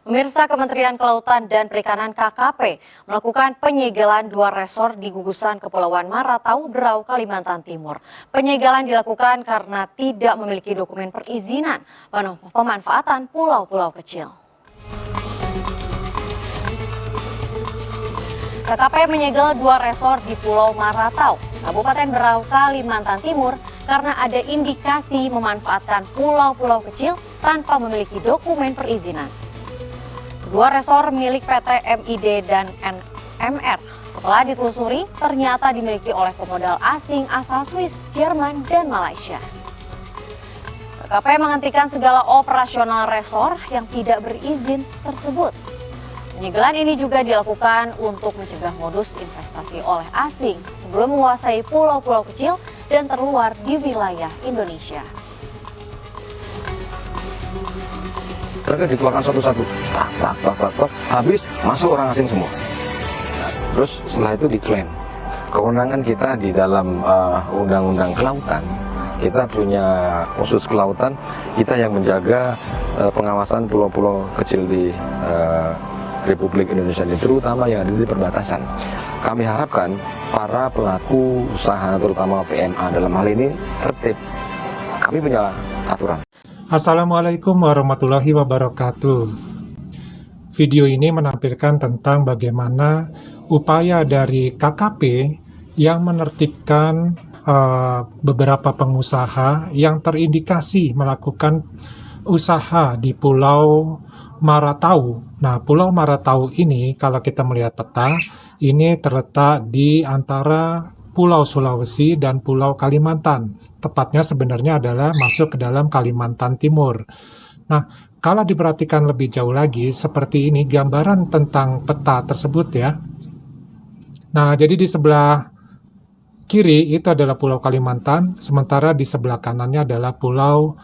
Pemirsa, Kementerian Kelautan dan Perikanan KKP melakukan penyegelan 2 resor di gugusan Kepulauan Maratau, Berau, Kalimantan Timur. Penyegelan dilakukan karena tidak memiliki dokumen perizinan pemanfaatan pulau-pulau kecil. KKP menyegel 2 resor di Pulau Maratau, Kabupaten Berau, Kalimantan Timur karena ada indikasi memanfaatkan pulau-pulau kecil tanpa memiliki dokumen perizinan. 2 resor milik PT MID dan NMR setelah ditelusuri ternyata dimiliki oleh pemodal asing asal Swiss, Jerman, dan Malaysia. KKP menghentikan segala operasional resor yang tidak berizin tersebut. Penyegelan ini juga dilakukan untuk mencegah modus investasi oleh asing sebelum menguasai pulau-pulau kecil dan terluar di wilayah Indonesia. Mereka dikeluarkan satu-satu, habis masuk orang asing semua. Terus setelah itu diklaim. Kewenangan kita di dalam undang-undang kelautan, kita punya khusus kelautan, kita yang menjaga pengawasan pulau-pulau kecil di Republik Indonesia ini, terutama yang ada di perbatasan. Kami harapkan para pelaku usaha, terutama PMA dalam hal ini, tertib. Kami punya aturan. Assalamualaikum warahmatullahi wabarakatuh. Video ini menampilkan tentang bagaimana upaya dari KKP yang menertibkan beberapa pengusaha yang terindikasi melakukan usaha di Pulau Maratau. Nah, Pulau Maratau ini kalau kita melihat peta, ini terletak di antara Pulau Sulawesi dan Pulau Kalimantan. Tepatnya sebenarnya adalah masuk ke dalam Kalimantan Timur. Nah, kalau diperhatikan lebih jauh lagi, seperti ini gambaran tentang peta tersebut ya. Nah, jadi di sebelah kiri itu adalah Pulau Kalimantan, sementara di sebelah kanannya adalah Pulau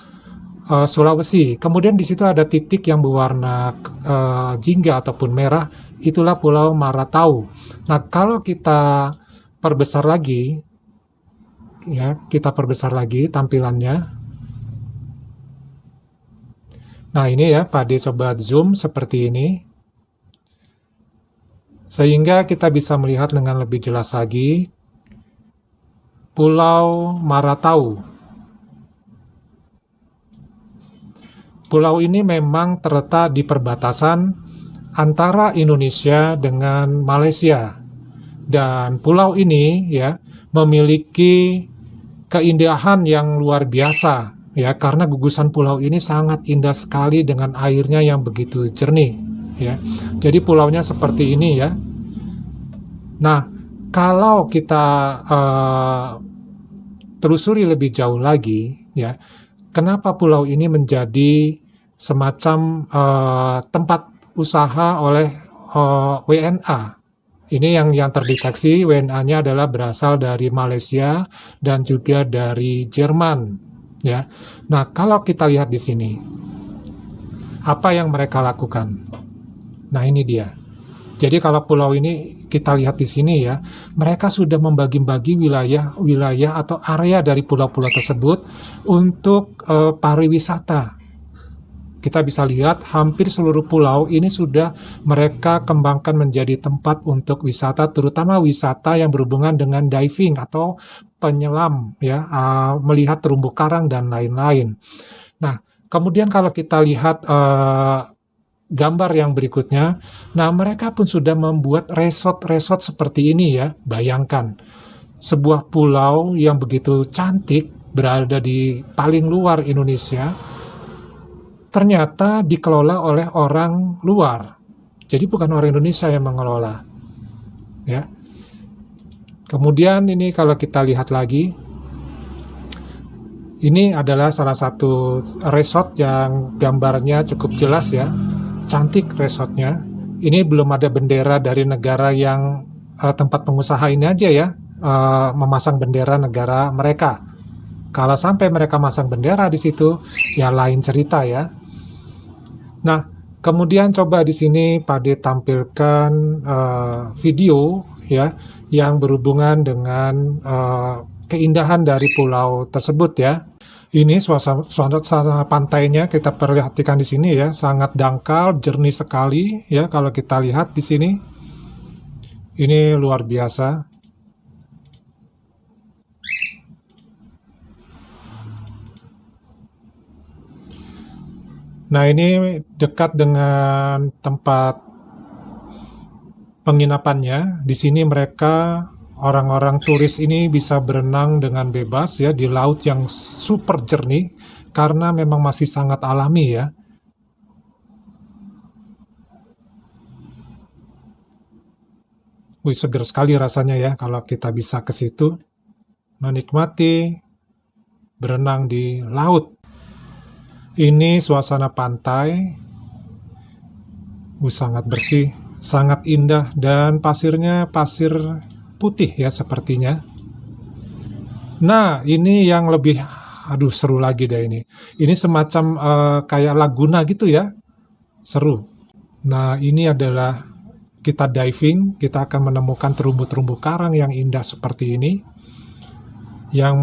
Sulawesi. Kemudian di situ ada titik yang berwarna jingga ataupun merah, itulah Pulau Maratau. Nah, kalau kita perbesar lagi, ya, kita perbesar lagi tampilannya. Nah, ini ya, Pak D coba zoom seperti ini. Sehingga kita bisa melihat dengan lebih jelas lagi Pulau Maratau. Pulau ini memang terletak di perbatasan antara Indonesia dengan Malaysia. Dan pulau ini ya memiliki keindahan yang luar biasa ya, karena gugusan pulau ini sangat indah sekali dengan airnya yang begitu jernih ya. Jadi pulaunya seperti ini ya. Nah, kalau kita telusuri lebih jauh lagi ya, kenapa pulau ini menjadi semacam tempat usaha oleh WNA? Ini yang terdeteksi WNA-nya adalah berasal dari Malaysia dan juga dari Jerman, ya. Nah, kalau kita lihat di sini, apa yang mereka lakukan? Nah, ini dia. Jadi kalau pulau ini kita lihat di sini ya, mereka sudah membagi-bagi wilayah atau area dari pulau-pulau tersebut untuk pariwisata. Kita bisa lihat hampir seluruh pulau ini sudah mereka kembangkan menjadi tempat untuk wisata, terutama wisata yang berhubungan dengan diving atau penyelam, ya, melihat terumbu karang dan lain-lain. Nah, kemudian kalau kita lihat gambar yang berikutnya, nah mereka pun sudah membuat resort seperti ini ya. Bayangkan, sebuah pulau yang begitu cantik berada di paling luar Indonesia, ternyata dikelola oleh orang luar. Jadi bukan orang Indonesia yang mengelola. Ya. Kemudian ini kalau kita lihat lagi, ini adalah salah satu resort yang gambarnya cukup jelas ya. Cantik resortnya. Ini belum ada bendera dari negara yang tempat pengusaha ini aja ya, memasang bendera negara mereka. Kalau sampai mereka masang bendera di situ, ya lain cerita ya. Nah, kemudian coba di sini Pak D tampilkan video ya yang berhubungan dengan keindahan dari pulau tersebut ya. Ini suasana pantainya kita perhatikan di sini ya, sangat dangkal, jernih sekali ya kalau kita lihat di sini. Ini luar biasa. Nah, ini dekat dengan tempat penginapannya. Di sini mereka orang-orang turis ini bisa berenang dengan bebas ya di laut yang super jernih karena memang masih sangat alami ya. Wih, seger sekali rasanya ya kalau kita bisa ke situ menikmati berenang di laut. Ini suasana pantai, sangat bersih, sangat indah, dan pasirnya pasir putih ya sepertinya. Nah, ini yang lebih, seru lagi deh ini. Ini semacam kayak laguna gitu ya, seru. Nah, ini adalah kita diving, kita akan menemukan terumbu-terumbu karang yang indah seperti ini, yang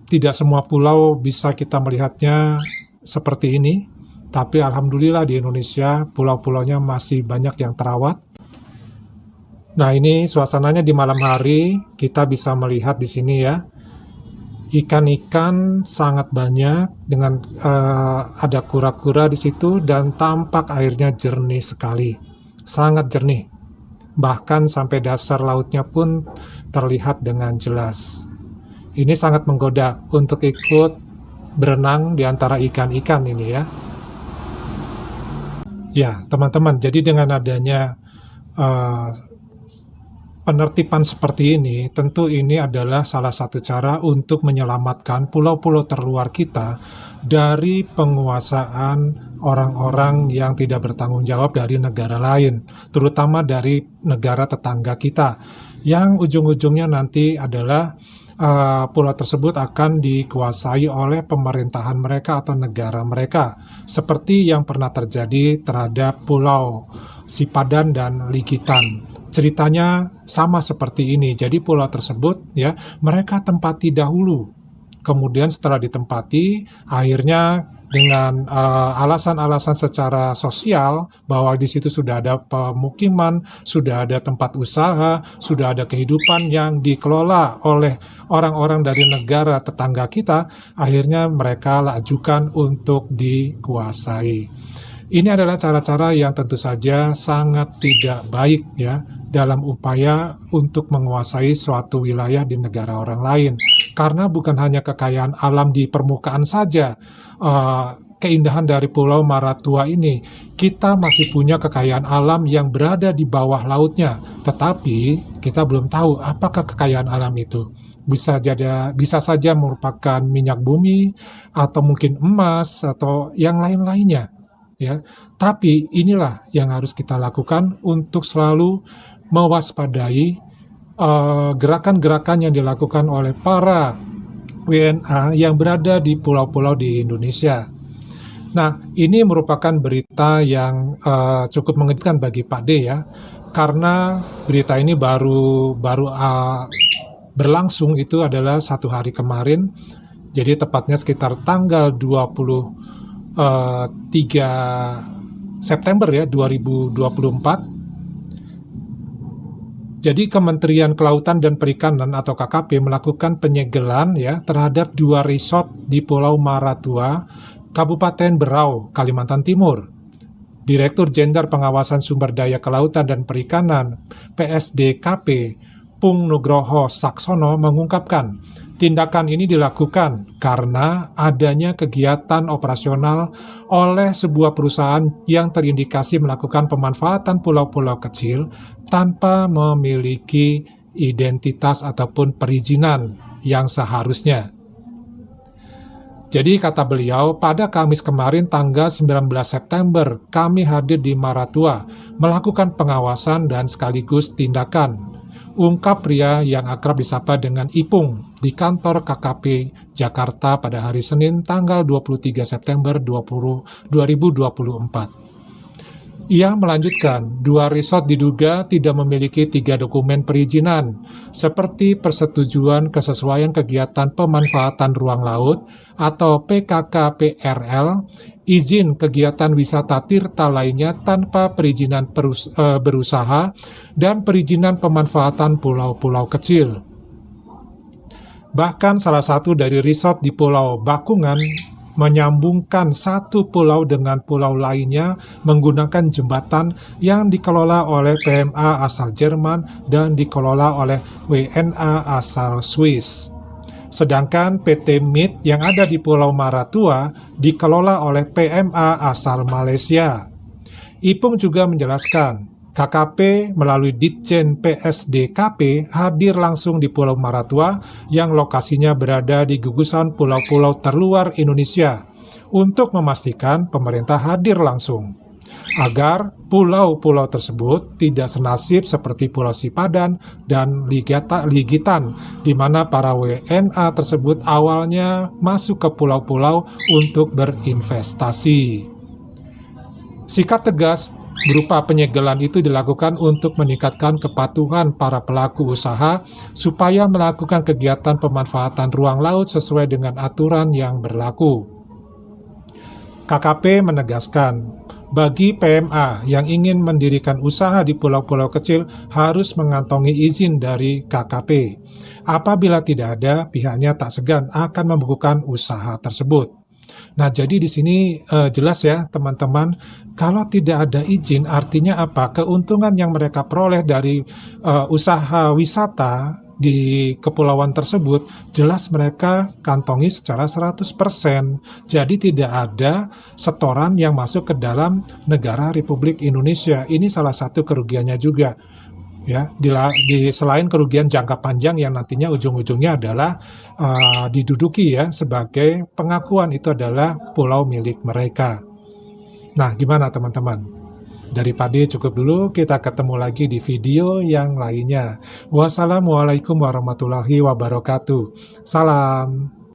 tidak semua pulau bisa kita melihatnya seperti ini, tapi alhamdulillah di Indonesia pulau-pulaunya masih banyak yang terawat. Nah, ini suasananya di malam hari, kita bisa melihat di sini ya, ikan-ikan sangat banyak dengan ada kura-kura di situ dan tampak airnya jernih sekali, sangat jernih. Bahkan sampai dasar lautnya pun terlihat dengan jelas. Ini sangat menggoda untuk ikut berenang di antara ikan-ikan ini ya. Ya, teman-teman, jadi dengan adanya penertiban seperti ini, tentu ini adalah salah satu cara untuk menyelamatkan pulau-pulau terluar kita dari penguasaan orang-orang yang tidak bertanggung jawab dari negara lain, terutama dari negara tetangga kita, yang ujung-ujungnya nanti adalah pulau tersebut akan dikuasai oleh pemerintahan mereka atau negara mereka, seperti yang pernah terjadi terhadap Pulau Sipadan dan Ligitan. Ceritanya sama seperti ini. Jadi pulau tersebut ya mereka tempati dahulu, kemudian setelah ditempati akhirnya dengan alasan-alasan secara sosial bahwa di situ sudah ada pemukiman, sudah ada tempat usaha, sudah ada kehidupan yang dikelola oleh orang-orang dari negara tetangga kita, akhirnya mereka ajukan untuk dikuasai. Ini adalah cara-cara yang tentu saja sangat tidak baik ya dalam upaya untuk menguasai suatu wilayah di negara orang lain. Karena bukan hanya kekayaan alam di permukaan saja, keindahan dari Pulau Maratua ini, kita masih punya kekayaan alam yang berada di bawah lautnya. Tetapi kita belum tahu apakah kekayaan alam itu. Bisa saja merupakan minyak bumi, atau mungkin emas, atau yang lain-lainnya. Ya, tapi inilah yang harus kita lakukan untuk selalu mewaspadai gerakan-gerakan yang dilakukan oleh para WNA yang berada di pulau-pulau di Indonesia. Nah, ini merupakan berita yang cukup mengejutkan bagi Pak D ya, karena berita ini baru berlangsung itu adalah 1 hari kemarin, jadi tepatnya sekitar tanggal 3 September ya 2024. Jadi Kementerian Kelautan dan Perikanan atau KKP melakukan penyegelan ya terhadap 2 resort di Pulau Maratua, Kabupaten Berau, Kalimantan Timur. Direktur Jenderal Pengawasan Sumber Daya Kelautan dan Perikanan PSDKP Pung Nugroho Saksono mengungkapkan, tindakan ini dilakukan karena adanya kegiatan operasional oleh sebuah perusahaan yang terindikasi melakukan pemanfaatan pulau-pulau kecil tanpa memiliki identitas ataupun perizinan yang seharusnya. Jadi kata beliau, pada Kamis kemarin tanggal 19 September, kami hadir di Maratua melakukan pengawasan dan sekaligus tindakan, ungkap pria yang akrab disapa dengan Ipung di kantor KKP Jakarta pada hari Senin tanggal 23 September 2024. Ia melanjutkan, 2 resort diduga tidak memiliki 3 dokumen perizinan, seperti Persetujuan Kesesuaian Kegiatan Pemanfaatan Ruang Laut atau PKKPRL, izin kegiatan wisata tirta lainnya tanpa perizinan berusaha, dan perizinan pemanfaatan pulau-pulau kecil. Bahkan salah satu dari resort di Pulau Bakungan menyambungkan satu pulau dengan pulau lainnya menggunakan jembatan yang dikelola oleh PMA asal Jerman dan dikelola oleh WNA asal Swiss. Sedangkan PT MIT yang ada di Pulau Maratua dikelola oleh PMA asal Malaysia. Ipung juga menjelaskan, KKP melalui Ditjen PSDKP hadir langsung di Pulau Maratua yang lokasinya berada di gugusan pulau-pulau terluar Indonesia untuk memastikan pemerintah hadir langsung agar pulau-pulau tersebut tidak senasib seperti Pulau Sipadan dan Ligitan, di mana para WNA tersebut awalnya masuk ke pulau-pulau untuk berinvestasi. Sikap tegas berupa penyegelan itu dilakukan untuk meningkatkan kepatuhan para pelaku usaha supaya melakukan kegiatan pemanfaatan ruang laut sesuai dengan aturan yang berlaku. KKP menegaskan, bagi PMA yang ingin mendirikan usaha di pulau-pulau kecil harus mengantongi izin dari KKP. Apabila tidak ada, pihaknya tak segan akan membukukan usaha tersebut. Nah, jadi di sini jelas ya teman-teman, kalau tidak ada izin artinya apa? Keuntungan yang mereka peroleh dari usaha wisata di kepulauan tersebut jelas mereka kantongi secara 100%. Jadi tidak ada setoran yang masuk ke dalam negara Republik Indonesia. Ini salah satu kerugiannya juga. Ya, selain kerugian jangka panjang yang nantinya ujung-ujungnya adalah diduduki ya sebagai pengakuan itu adalah pulau milik mereka. Nah, gimana teman-teman? Dari Pade cukup dulu, kita ketemu lagi di video yang lainnya. Wassalamualaikum warahmatullahi wabarakatuh. Salam.